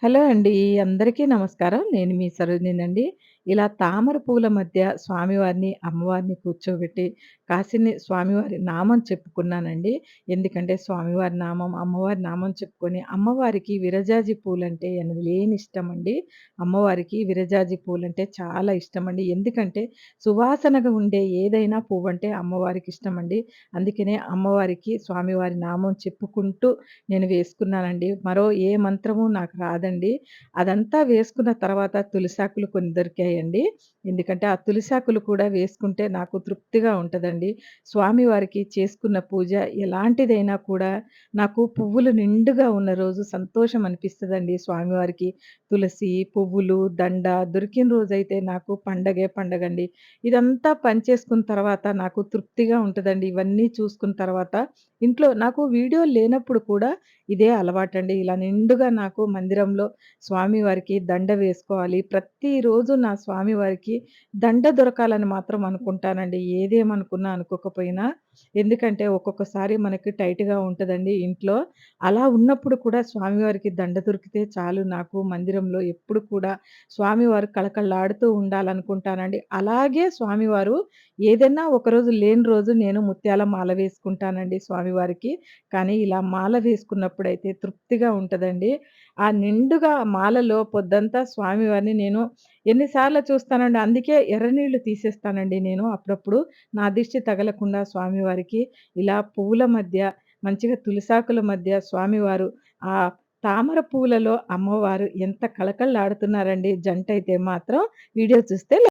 Hello అండి. అందరికీ నమస్కారం. నేను మీ సరోజినినండి. ఇలా తామర పూల మధ్య స్వామివారిని, అమ్మవారిని కూర్చోబెట్టి కాసిన్ని స్వామివారి నామం చెప్పుకున్నానండి. ఎందుకంటే స్వామివారి నామం, అమ్మవారి నామం చెప్పుకొని అమ్మవారికి విరజాజి పూలంటే ఎనలేని ఇష్టమండి. అమ్మవారికి విరజాజి పూలంటే చాలా ఇష్టమండి. ఎందుకంటే సువాసనగా ఉండే ఏదైనా పువ్వంటే అమ్మవారికి ఇష్టమండి. అందుకనే అమ్మవారికి స్వామివారి నామం చెప్పుకుంటూ నేను వేసుకున్నానండి. మరో ఏ మంత్రము నాకు రాదండి. అదంతా వేసుకున్న తర్వాత తులిసాకులు కొన్ని దొరికాయండి. ఎందుకంటే ఆ తులిసాకులు కూడా వేసుకుంటే నాకు తృప్తిగా ఉంటదండి. స్వామివారికి చేసుకున్న పూజ ఎలాంటిదైనా కూడా నాకు పువ్వులు నిండుగా ఉన్న రోజు సంతోషం అనిపిస్తదండి స్వామివారికి. తులసి, పువ్వులు, దండ దొరికిన రోజైతే నాకు పండగే పండగండి. ఇదంతా పని చేసుకున్న తర్వాత నాకు తృప్తిగా ఉంటదండి. ఇవన్నీ చూసుకున్న తర్వాత ఇంట్లో నాకు వీడియో లేనప్పుడు కూడా ఇదే అలవాటండి. ఇలా నిండుగా నాకు మందిరంలో స్వామివారికి దండ వేసుకోవాలి. ప్రతిరోజు నా స్వామివారికి దండ దొరకాలని మాత్రం అనుకుంటానండి. ఏదేమనుకున్నా అనుకోకపోయినా. ఎందుకంటే ఒక్కొక్కసారి మనకి టైట్‌గా ఉంటదండి ఇంట్లో. అలా ఉన్నప్పుడు కూడా స్వామివారికి దండ దొరికితే చాలు నాకు మందిరంలో ఎప్పుడు కూడా స్వామివారు కళకళలాడుతూ ఉండాలనుకుంటానండి. అలాగే స్వామివారు ఏదన్నా ఒకరోజు లేని రోజు నేను ముత్యాల మాల వేసుకుంటానండి స్వామివారికి. కానీ ఇలా మాల వేసుకున్నప్పుడైతే తృప్తిగా ఉంటదండి. ఆ నిండుగా మాలలో పొద్దంతా స్వామివారిని నేను ఎన్ని సార్లు చూస్తానండి. అందుకే ఎర్ర నీళ్లు తీసేస్తానండి నేను అప్పుడప్పుడు. నా దిష్టి తగలకుండా స్వామివారికి ఇలా పువ్వుల మధ్య మంచిగా తులిసాకుల మధ్య స్వామివారు ఆ తామర పూలలో అమ్మవారు ఎంత కళకళలాడుతున్నారండి జంటైతే మాత్రం వీడియో చూస్తే